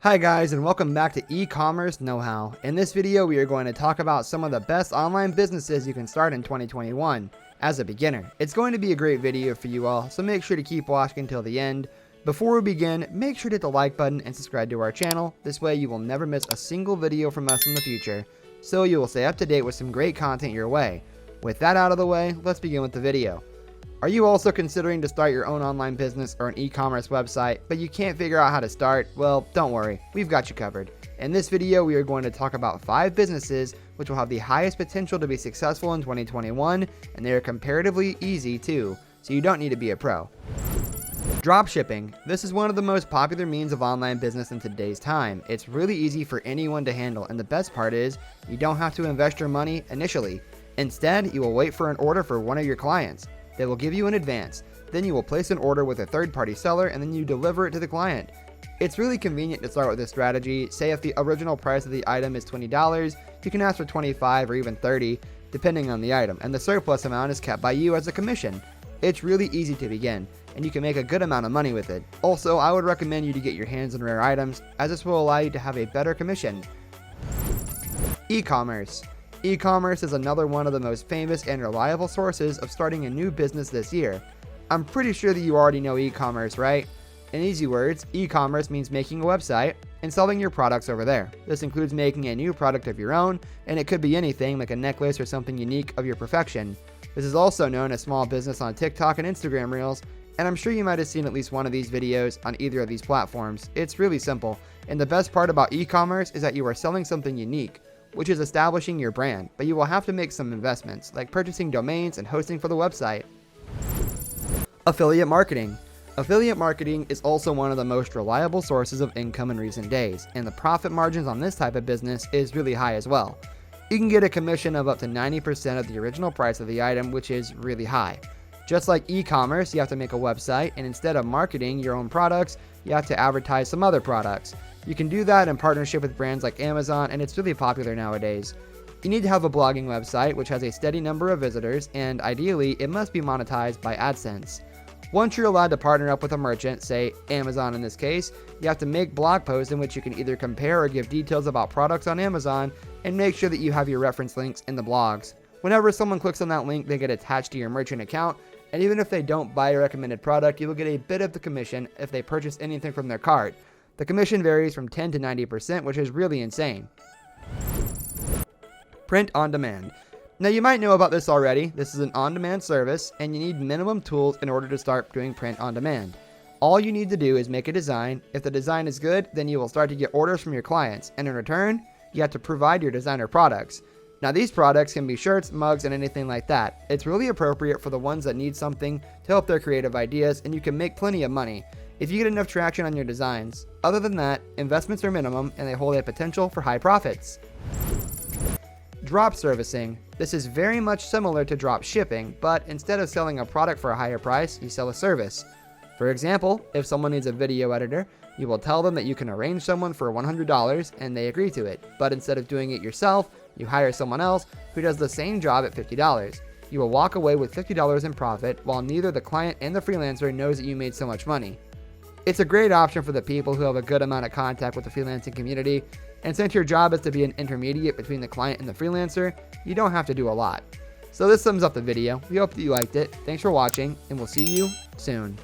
Hi guys, and welcome back to E-Commerce Know-How. In this video we are going to talk about some of the best online businesses you can start in 2021 as a beginner. It's going to be a great video for you all, so make sure to keep watching until the end. Before we begin, make sure to hit the like button and subscribe to our channel. This way you will never miss a single video from us in the future, so you will stay up to date with some great content your way. With that out of the way, let's begin with the video. Are you also considering to start your own online business or an e-commerce website, but you can't figure out how to start? Well, don't worry, we've got you covered. In this video, we are going to talk about 5 businesses which will have the highest potential to be successful in 2021, and they are comparatively easy too, so you don't need to be a pro. Dropshipping. This is one of the most popular means of online business in today's time. It's really easy for anyone to handle, and the best part is, you don't have to invest your money initially. Instead, you will wait for an order for one of your clients. They will give you an advance, then you will place an order with a third-party seller, and then you deliver it to the client. It's really convenient to start with this strategy. Say if the original price of the item is $20, you can ask for $25 or even $30, depending on the item, and the surplus amount is kept by you as a commission. It's really easy to begin, and you can make a good amount of money with it. Also, I would recommend you to get your hands on rare items, as this will allow you to have a better commission. E-commerce. E-commerce is another one of the most famous and reliable sources of starting a new business this year. I'm pretty sure that you already know e-commerce, right? In easy words, e-commerce means making a website and selling your products over there. This includes making a new product of your own, and it could be anything like a necklace or something unique of your perfection. This is also known as small business on TikTok and Instagram Reels, and I'm sure you might have seen at least one of these videos on either of these platforms. It's really simple, and the best part about e-commerce is that you are selling something unique, which is establishing your brand, but you will have to make some investments, like purchasing domains and hosting for the website. Affiliate marketing. Affiliate marketing is also one of the most reliable sources of income in recent days, and the profit margins on this type of business is really high as well. You can get a commission of up to 90% of the original price of the item, which is really high. Just like e-commerce, you have to make a website, and instead of marketing your own products, you have to advertise some other products. You can do that in partnership with brands like Amazon, and it's really popular nowadays. You need to have a blogging website which has a steady number of visitors, and ideally it must be monetized by AdSense. Once you're allowed to partner up with a merchant, say Amazon in this case, you have to make blog posts in which you can either compare or give details about products on Amazon, and make sure that you have your reference links in the blogs. Whenever someone clicks on that link, they get attached to your merchant account, and even if they don't buy a recommended product, you will get a bit of the commission if they purchase anything from their cart. The commission varies from 10 to 90%, which is really insane. Print on demand. Now you might know about this already. This is an on-demand service, and you need minimum tools in order to start doing print on demand. All you need to do is make a design. If the design is good, then you will start to get orders from your clients, and in return, you have to provide your designer products. Now these products can be shirts, mugs, and anything like that. It's really appropriate for the ones that need something to help their creative ideas, and you can make plenty of money if you get enough traction on your designs. Other than that, investments are minimum and they hold a potential for high profits. Drop servicing. This is very much similar to drop shipping, but instead of selling a product for a higher price, you sell a service. For example, if someone needs a video editor, you will tell them that you can arrange someone for $100 and they agree to it, but instead of doing it yourself, you hire someone else who does the same job at $50. You will walk away with $50 in profit, while neither the client and the freelancer knows that you made so much money. It's a great option for the people who have a good amount of contact with the freelancing community, and since your job is to be an intermediate between the client and the freelancer, you don't have to do a lot. So this sums up the video. We hope that you liked it. Thanks for watching, and we'll see you soon.